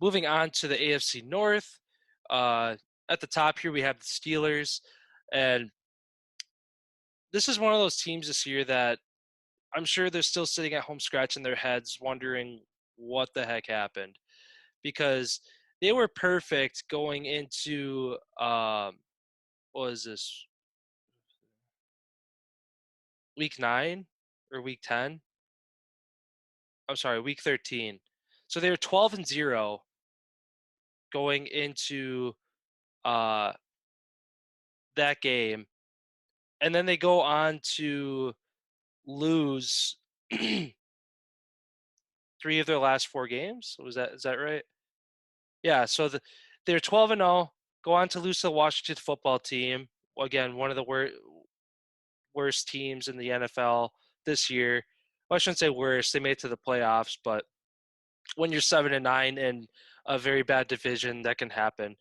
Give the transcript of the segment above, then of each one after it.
moving on to the AFC North. Uh, at the top here, we have the Steelers. And this is one of those teams this year that I'm sure they're still sitting at home scratching their heads, wondering what the heck happened. Because they were perfect going into, what was this, week 9 or week 10? I'm sorry, week 13. So they were 12-0 going into uh, that game, and then they go on to lose 3 of their last 4 games. Is that right? Yeah. So they're 12-0, go on to lose to the Washington Football Team. Again, one of the worst teams in the NFL this year. Well, I shouldn't say worst. They made it to the playoffs, but when you're 7-9 in a very bad division, that can happen.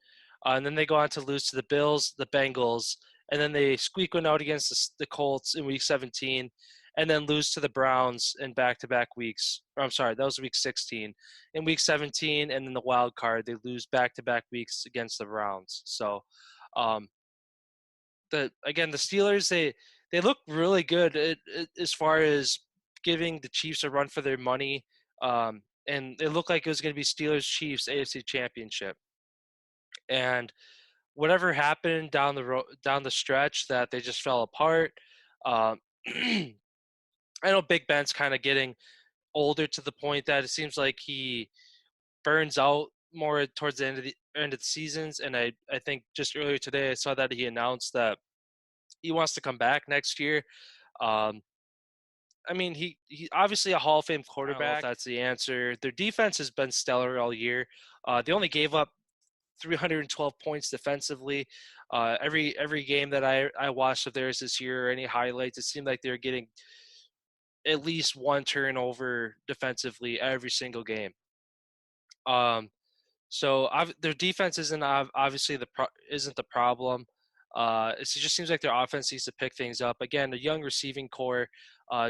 And then they go on to lose to the Bills, the Bengals, and then they squeak one out against the Colts in Week 17, and then lose to the Browns in back-to-back weeks. I'm sorry, that was Week 16. In Week 17, and then the wild card, they lose back-to-back weeks against the Browns. So, um, the Steelers, they look really good as far as giving the Chiefs a run for their money. And it looked like it was going to be Steelers Chiefs AFC Championship. And whatever happened down the stretch, that they just fell apart. Um, I know Big Ben's kind of getting older to the point that it seems like he burns out more towards the end of the seasons. And I think just earlier today I saw that he announced that he wants to come back next year. Um, I mean, he obviously a Hall of Fame quarterback. I don't know if that's the answer. Their defense has been stellar all year. They only gave up 312 points defensively. Every game that I watched of theirs this year, or any highlights, it seemed like they were getting at least one turnover defensively every single game. Um, So their defense obviously isn't the problem. It just seems like their offense needs to pick things up. Again, a young receiving core.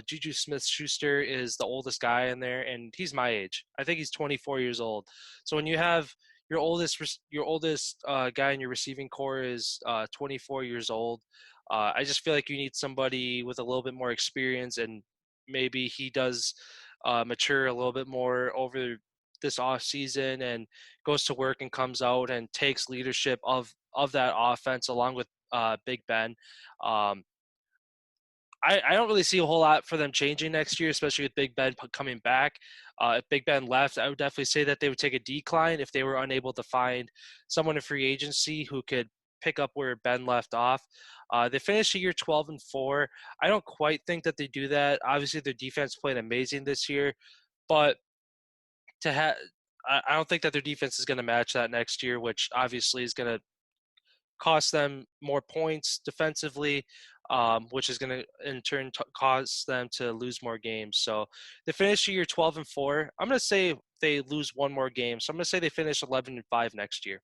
Juju Smith-Schuster is the oldest guy in there, and he's my age. I think he's 24 years old. So when you have your oldest guy in your receiving core is 24 years old, I just feel like you need somebody with a little bit more experience, and maybe he does mature a little bit more over this off season and goes to work and comes out and takes leadership of that offense along with Big Ben. Um, I don't really see a whole lot for them changing next year, especially with Big Ben coming back. If Big Ben left, I would definitely say that they would take a decline if they were unable to find someone in free agency who could pick up where Ben left off. They finished the year 12-4. I don't quite think that they do that. Obviously, their defense played amazing this year, but to have I don't think that their defense is going to match that next year, which obviously is going to cost them more points defensively, which is going to in turn cause them to lose more games. So they finish the year 12-4. I'm going to say they lose one more game, so I'm going to say they finish 11-5 next year.